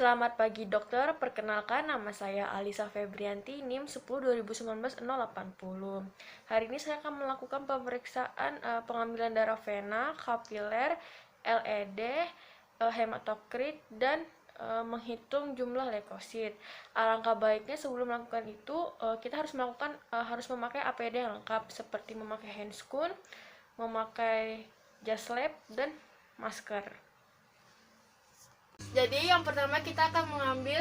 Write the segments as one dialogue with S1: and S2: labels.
S1: Selamat pagi dokter, perkenalkan nama saya Alisa Febrianti, NIM 10 2019 080. Hari ini saya akan melakukan pemeriksaan pengambilan darah vena, kapiler, LED, hematokrit, dan menghitung jumlah leukosit. Alangkah baiknya sebelum melakukan itu, kita harus memakai APD yang lengkap seperti memakai handscoon, memakai jas lab, dan masker. Jadi yang pertama kita akan mengambil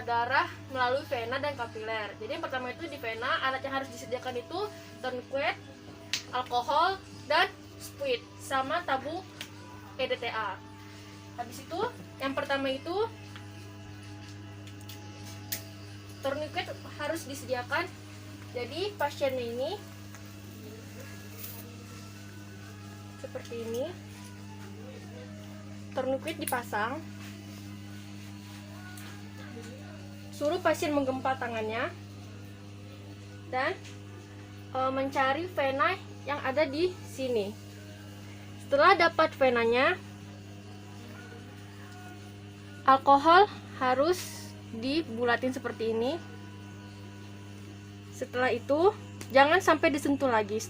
S1: darah melalui vena dan kapiler. Jadi yang pertama itu di vena, alat yang harus disediakan itu tourniquet, alkohol, dan spuit sama tabung EDTA. Habis itu yang pertama itu tourniquet harus disediakan. Jadi pasiennya ini seperti ini. Tourniquet dipasang, suruh pasien menggempal tangannya dan mencari vena yang ada di sini. Setelah dapat venanya, alkohol harus dibulatin seperti ini. Setelah itu jangan sampai disentuh lagi.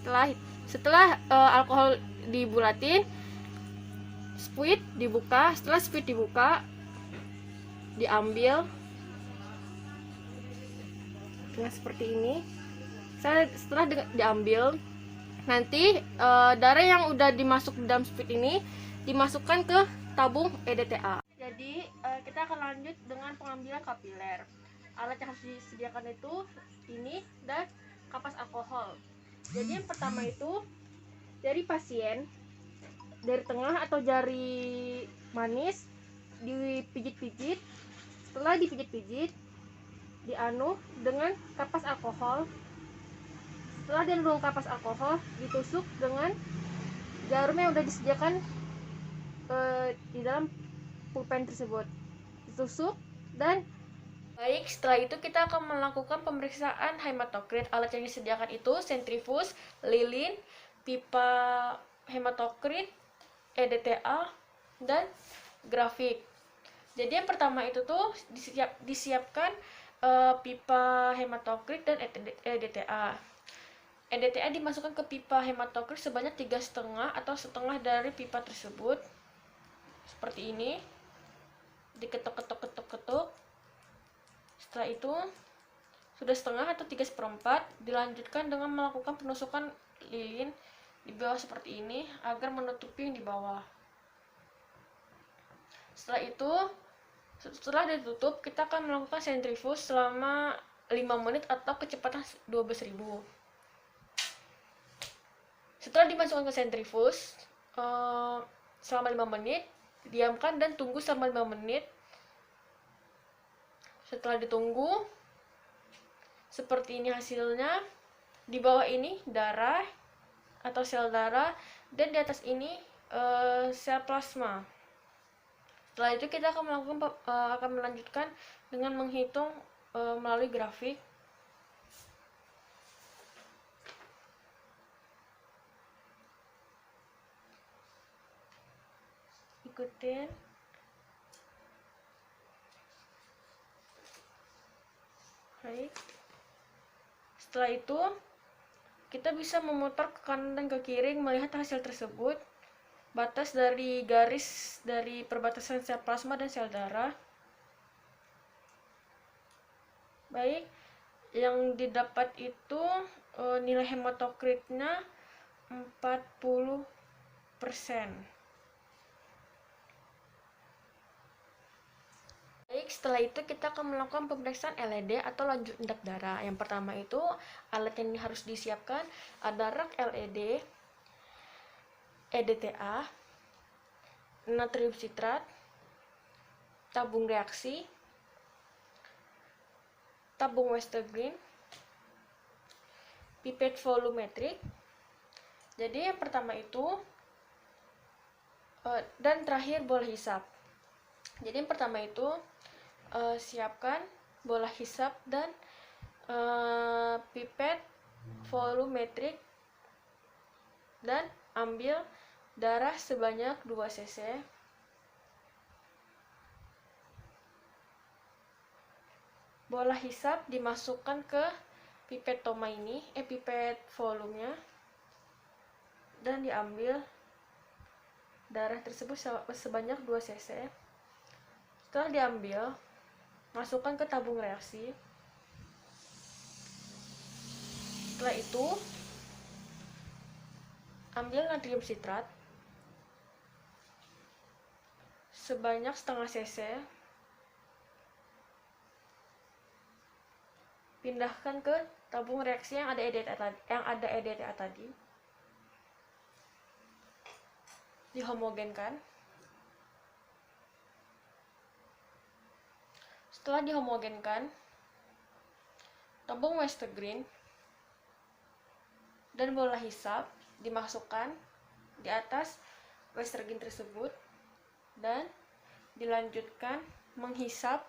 S1: Setelah alkohol dibulatin, spuit dibuka. Setelah spuit dibuka, diambil dengan seperti ini. Setelah diambil, nanti darah yang udah dimasuk dalam spuit ini dimasukkan ke tabung EDTA. Jadi kita akan lanjut dengan pengambilan kapiler. Alat yang harus disediakan itu ini dan kapas alkohol. Jadi yang pertama itu dari pasien, dari tengah atau jari manis dipijit-pijit. Setelah dipijit-pijit, dianu dengan kapas alkohol. Setelah dianu dengan kapas alkohol, ditusuk dengan jarum yang sudah disediakan di dalam pulpen tersebut. Ditusuk dan baik, setelah itu kita akan melakukan pemeriksaan hematokrit. Alat yang disediakan itu sentrifus, lilin, pipa hematokrit, EDTA, dan grafik. Jadi yang pertama itu tuh disiapkan pipa hematokrit dan EDTA. EDTA dimasukkan ke pipa hematokrit sebanyak 3,5 atau setengah dari pipa tersebut. Seperti ini. Diketuk-ketuk-ketuk-ketuk. Setelah itu sudah setengah atau 3/4, dilanjutkan dengan melakukan penusukan lilin di bawah seperti ini agar menutupi yang di bawah. Setelah ditutup, kita akan melakukan sentrifus selama 5 menit atau kecepatan 12.000. Setelah dimasukkan ke sentrifus selama 5 menit, diamkan dan tunggu selama 5 menit. Setelah ditunggu, seperti ini hasilnya. Di bawah ini darah atau sel darah, dan di atas ini sel plasma. Setelah itu kita akan melanjutkan dengan menghitung melalui grafik. Ikutin. Baik. Setelah itu kita bisa memutar ke kanan dan ke kiri melihat hasil tersebut. Batas dari garis dari perbatasan sel plasma dan sel darah. Baik, yang didapat itu nilai hematokritnya 40%. Baik, setelah itu kita akan melakukan pemeriksaan LED atau laju endap darah. Yang pertama itu alat yang harus disiapkan ada rak LED, EDTA, natrium sitrat, tabung reaksi, tabung Westergreen, pipet volumetrik. Jadi yang pertama itu dan terakhir bola hisap. Jadi yang pertama itu siapkan bola hisap dan pipet volumetrik dan ambil darah sebanyak 2 cc. bola hisap dimasukkan ke pipet Toma ini, pipet volumenya, dan diambil darah tersebut sebanyak 2 cc. Setelah diambil, masukkan ke tabung reaksi. Setelah itu, ambil natrium sitrat sebanyak setengah cc. Pindahkan ke tabung reaksi yang ada EDTA tadi. Dihomogenkan. Setelah dihomogenkan, tabung Westergreen dan bola hisap dimasukkan di atas Westergreen tersebut dan dilanjutkan menghisap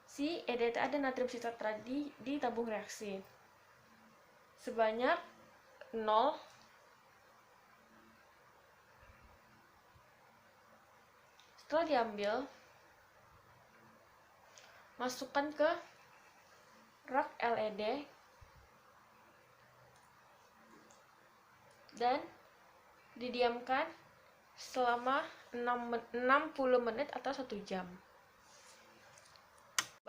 S1: si EDTA dan natrium sitrat tadi di tabung reaksi sebanyak 0. Setelah diambil, masukkan ke rak LED dan didiamkan selama 60 menit atau 1 jam.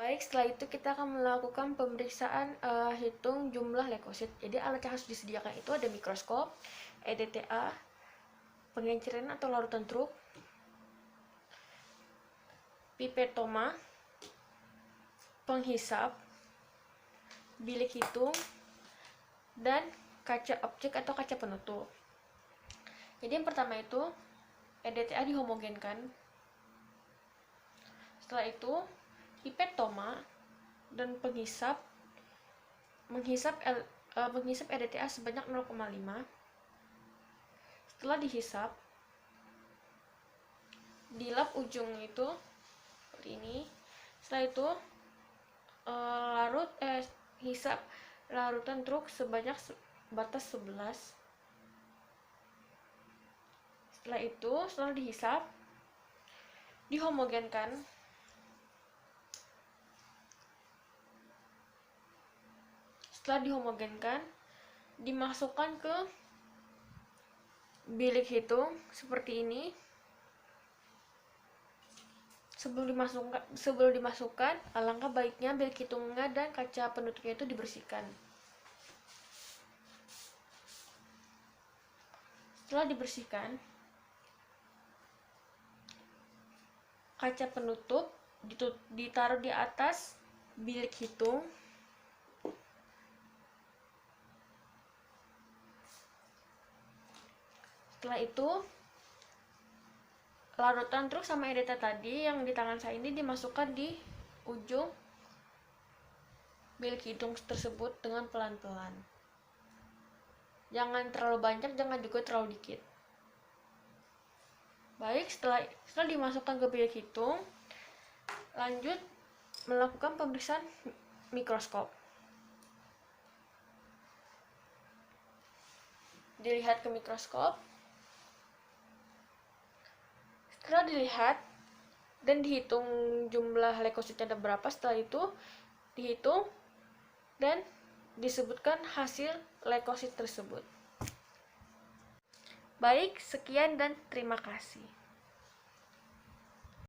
S1: Baik, setelah itu kita akan melakukan pemeriksaan hitung jumlah leukosit. Jadi alat yang harus disediakan itu ada mikroskop, EDTA, pengenceran atau larutan truk, pipet Toma, penghisap, bilik hitung, dan kaca optik atau kaca penutup. Jadi yang pertama itu EDTA dihomogenkan. Setelah itu pipet Toma dan penghisap menghisap EDTA sebanyak 0,5. Setelah dihisap, dilap ujung itu seperti ini. Setelah itu hisap larutan truk sebanyak batas 11. Setelah itu, setelah dihisap, dihomogenkan. Setelah dihomogenkan, dimasukkan ke bilik hitung seperti ini. Sebelum dimasukkan, alangkah baiknya bilik hitungnya dan kaca penutupnya itu dibersihkan. Setelah dibersihkan, kaca penutup ditaruh di atas bilik hitung. Setelah itu, larutan truk sama EDTA tadi yang di tangan saya ini dimasukkan di ujung bilik hitung tersebut dengan pelan-pelan. Jangan terlalu banyak, jangan juga terlalu dikit. Baik, setelah dimasukkan ke bilik hitung, lanjut melakukan pemeriksaan mikroskop. Dilihat ke mikroskop. Setelah dilihat dan dihitung jumlah leukositnya ada berapa, setelah itu dihitung dan disebutkan hasil leukosit tersebut. Baik, sekian dan terima kasih.